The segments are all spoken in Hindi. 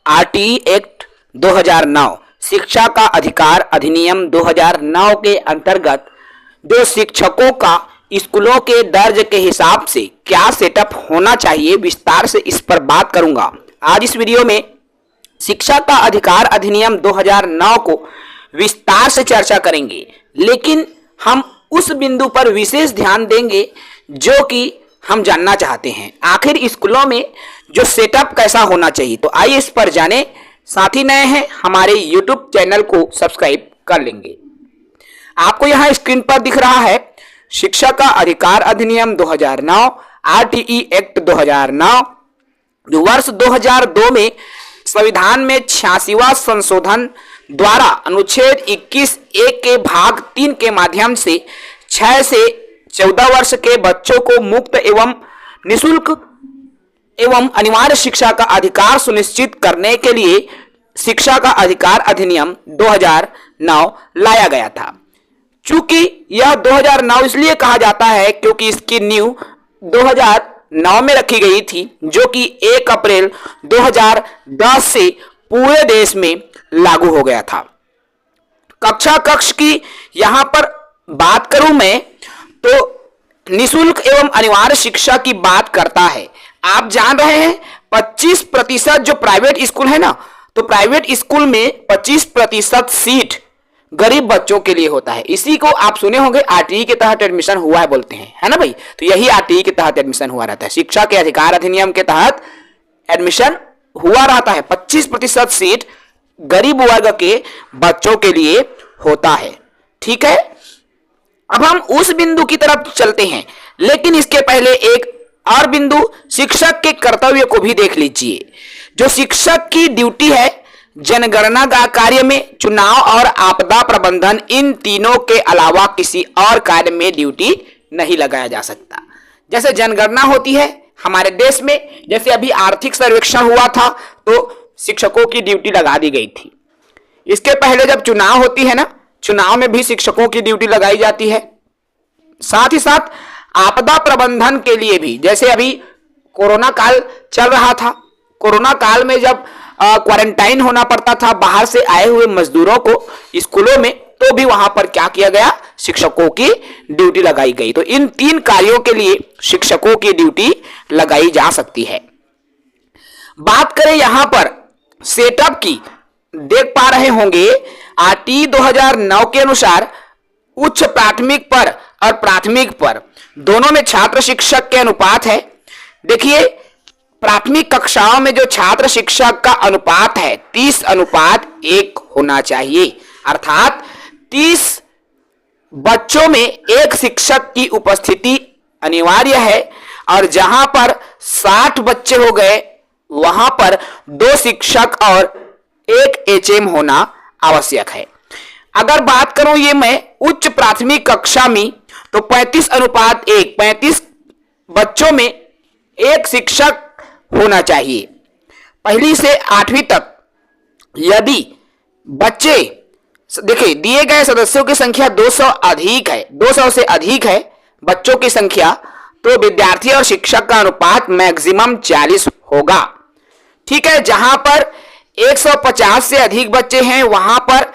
आरटीई एक्ट 2009 शिक्षा का अधिकार अधिनियम 2009 के अंतर्गत जो शिक्षकों का स्कूलों के दर्ज के हिसाब से क्या सेटअप होना चाहिए, विस्तार से इस पर बात करूंगा। आज इस वीडियो में शिक्षा का अधिकार अधिनियम 2009 को विस्तार से चर्चा करेंगे, लेकिन हम उस बिंदु पर विशेष ध्यान देंगे जो कि हम जानना चाहते हैं, आखिर स्कूलों में जो सेटअप कैसा होना चाहिए। तो आइए इस पर जाने। साथ ही नए हैं हमारे YouTube चैनल को सब्सक्राइब कर लेंगे। आपको यहां स्क्रीन पर दिख रहा है शिक्षा का अधिकार अधिनियम 2009 आरटीई एक्ट 2009 जो वर्ष 2002 में संविधान में 86वां संशोधन द्वारा अनुच्छेद 21(1) के भाग 3 के माध्यम से 6 से 14 वर्ष के बच्चों को मुक्त एवं निःशुल्क एवं अनिवार्य शिक्षा का अधिकार सुनिश्चित करने के लिए शिक्षा का अधिकार अधिनियम 2009 लाया गया था। चूंकि यह 2009 इसलिए कहा जाता है क्योंकि इसकी नींव 2009 में रखी गई थी, जो कि 1 अप्रैल 2010 से पूरे देश में लागू हो गया था। कक्ष की यहां पर बात करूं मैं तो निःशुल्क एवं अनिवार्य शिक्षा की बात करता है। आप जान रहे हैं 25% जो प्राइवेट स्कूल है ना, तो प्राइवेट स्कूल में 25% सीट गरीब बच्चों के लिए होता है। इसी को आप सुने होंगे आरटीई के तहत एडमिशन हुआ है बोलते हैं, है ना भाई। तो यही आरटीई के तहत एडमिशन हुआ रहता है, शिक्षा के अधिकार अधिनियम के तहत एडमिशन हुआ रहता है। 25% सीट गरीब वर्ग के बच्चों के लिए होता है। ठीक है, अब हम उस बिंदु की तरफ चलते हैं, लेकिन इसके पहले एक और बिंदु शिक्षक के कर्तव्य को भी देख लीजिए। जो शिक्षक की ड्यूटी है, जनगणना का कार्य में, चुनाव और आपदा प्रबंधन, इन तीनों के अलावा किसी और कार्य में ड्यूटी नहीं लगाया जा सकता। जैसे जनगणना होती है हमारे देश में, जैसे अभी आर्थिक सर्वेक्षण हुआ था तो शिक्षकों की ड्यूटी लगा दी गई थी। इसके पहले जब चुनाव होती है ना, चुनाव में भी शिक्षकों की ड्यूटी लगाई जाती है। साथ ही साथ आपदा प्रबंधन के लिए भी, जैसे अभी कोरोना काल चल रहा था, कोरोना काल में जब क्वारंटाइन होना पड़ता था बाहर से आए हुए मजदूरों को स्कूलों में, तो भी वहां पर क्या किया गया, शिक्षकों की ड्यूटी लगाई गई। तो इन 3 कार्यों के लिए शिक्षकों की ड्यूटी लगाई जा सकती है। बात करें यहां पर सेटअप की, देख पा रहे होंगे आरटीई 2009 के अनुसार उच्च प्राथमिक पर और प्राथमिक पर दोनों में छात्र शिक्षक के अनुपात है। देखिए प्राथमिक कक्षाओं में जो छात्र शिक्षक का अनुपात है 30:1 होना चाहिए, अर्थात 30 बच्चों में एक शिक्षक की उपस्थिति अनिवार्य है। और जहां पर 60 बच्चे हो गए वहां पर 2 शिक्षक और 1 एचएम होना आवश्यक है। अगर बात करूं ये मैं उच्च प्राथमिक कक्षा में, तो 35:1, 35 बच्चों में एक शिक्षक होना चाहिए। पहली से 8वीं तक यदि बच्चे, देखिए दिए गए सदस्यों की संख्या 200 अधिक है, 200 से अधिक है बच्चों की संख्या, तो विद्यार्थी और शिक्षक का अनुपात मैक्सिमम 40 होगा। ठीक है, जहां पर 150 से अधिक बच्चे हैं वहां पर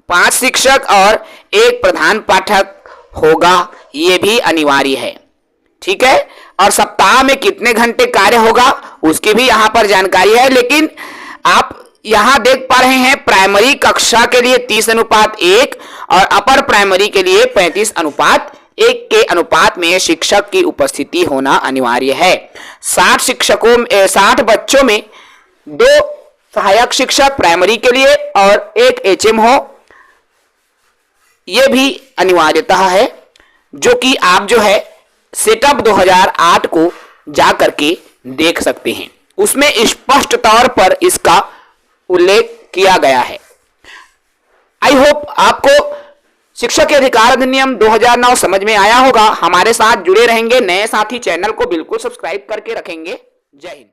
5 शिक्षक और 1 प्रधान पाठक होगा, यह भी अनिवार्य है। ठीक है, और सप्ताह में कितने घंटे कार्य होगा उसकी भी यहां पर जानकारी है। लेकिन आप यहां देख पा रहे हैं प्राइमरी कक्षा के लिए 30:1 और अपर प्राइमरी के लिए 35:1 के अनुपात में शिक्षक की उपस्थिति होना अनिवार्य है। 60 बच्चों में 2 सहायक शिक्षक प्राइमरी के लिए और 1 एचएम हो, यह भी अनिवार्यता है, जो कि आप जो है सेटअप 2008 को जा करके देख सकते हैं। उसमें स्पष्ट तौर पर इसका उल्लेख किया गया है। आई होप आपको शिक्षा के अधिकार अधिनियम 2009 समझ में आया होगा। हमारे साथ जुड़े रहेंगे, नए साथी चैनल को बिल्कुल सब्सक्राइब करके रखेंगे। जय हिंद।